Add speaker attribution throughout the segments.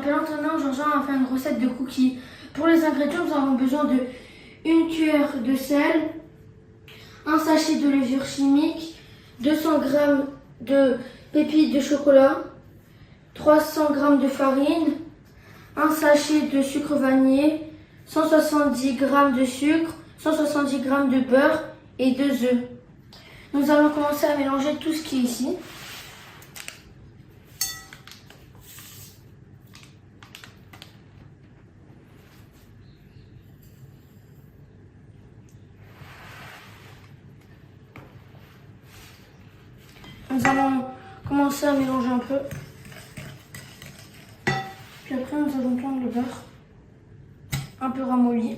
Speaker 1: m'appelle Antonin, Jean-Jean a fait une recette de cookies. Pour les ingrédients, nous avons besoin de 1 cuillère de sel, un sachet de levure chimique, 200 g de pépites de chocolat, 300 g de farine, un sachet de sucre vanillé, 170 g de sucre, 170 g de beurre et 2 œufs. Nous allons commencer à mélanger tout ce qui est ici. Nous allons commencer à mélanger un peu. Puis après, nous allons prendre le beurre un peu ramolli.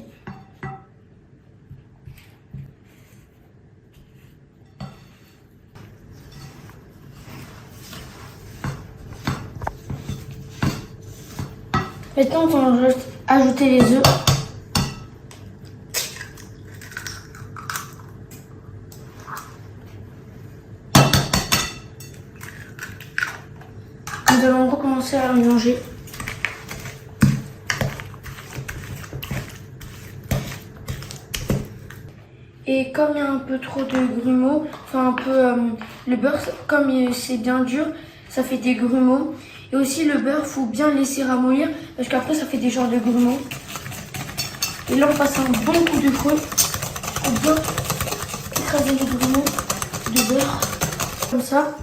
Speaker 1: Maintenant, on va ajouter les œufs. Nous allons recommencer à mélanger. Et comme il y a un peu trop de grumeaux, enfin un peu le beurre, comme c'est bien dur, ça fait des grumeaux. Et aussi le beurre, faut bien le laisser ramollir parce qu'après ça fait des genres de grumeaux. Et là on passe un bon coup de fouet pour bien écraser les grumeaux de beurre. Comme ça,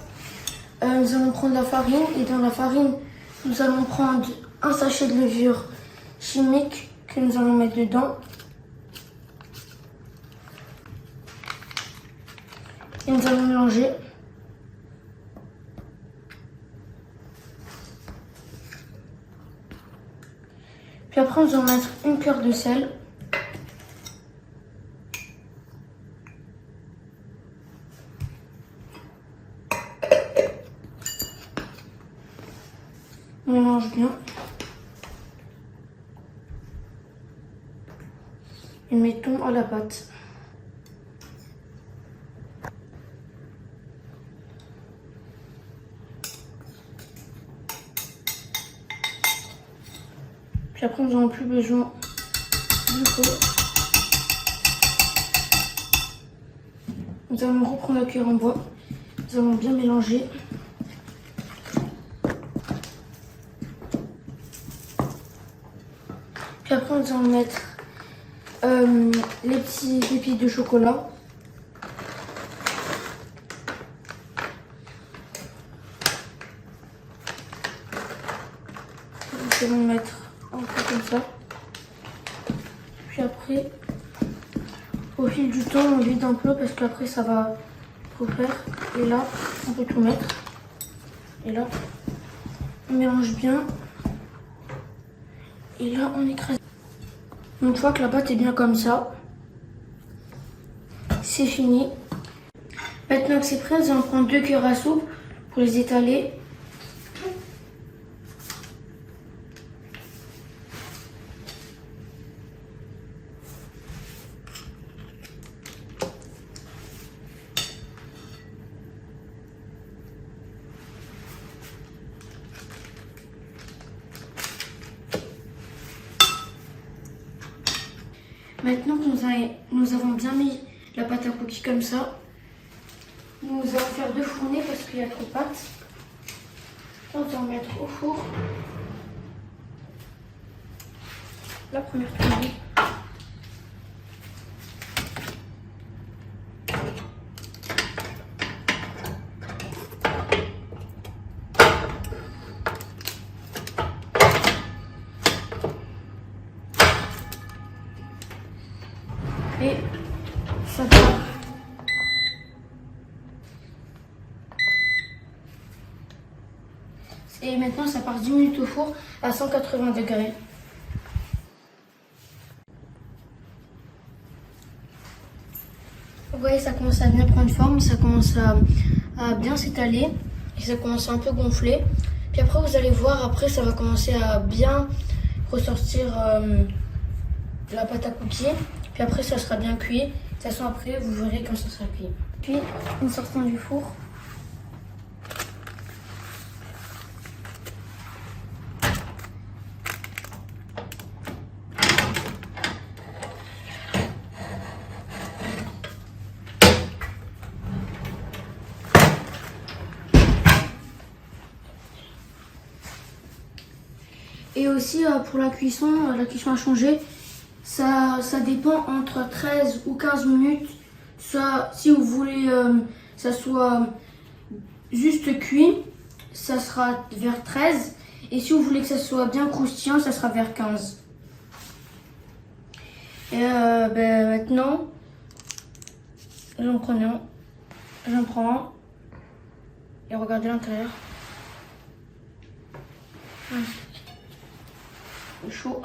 Speaker 1: nous allons prendre la farine et dans la farine, nous allons prendre un sachet de levure chimique que nous allons mettre dedans. Et nous allons mélanger. Puis après, nous allons mettre 1 cuillère de sel. On mélange bien. Et mettons à la pâte. Puis après, nous n'avons plus besoin du pot. Nous allons reprendre la cuillère en bois. Nous allons bien mélanger. Puis après, nous allons mettre les petits pépites de chocolat. Nous allons mettre un peu comme ça. Puis après, au fil du temps, on vide un peu parce qu'après ça va trop faire. Et là, on peut tout mettre. Et là, on mélange bien. Et là, on écrase. Une fois que la pâte est bien comme ça, c'est fini. Maintenant que c'est prêt, nous allons prendre 2 cuillères à soupe pour les étaler. Maintenant que nous avons bien mis la pâte à cookies comme ça, nous allons faire 2 fournées parce qu'il y a trop de pâte. On va en mettre au four. La première fournée. Et ça part. Et maintenant ça part 10 minutes au four à 180 degrés. Vous voyez, ça commence à bien prendre forme, ça commence à bien s'étaler et ça commence à un peu gonfler. Puis après vous allez voir, après ça va commencer à bien ressortir la pâte à cookies. Puis après ça sera bien cuit. De toute façon après vous verrez quand ça sera cuit. Puis nous sortons du four. Et aussi pour la cuisson a changé. Ça dépend entre 13 ou 15 minutes. Soit si vous voulez ça soit juste cuit, ça sera vers 13. Et si vous voulez que ça soit bien croustillant, ça sera vers 15. Et maintenant, j'en prends un. Et regardez l'intérieur. C'est chaud.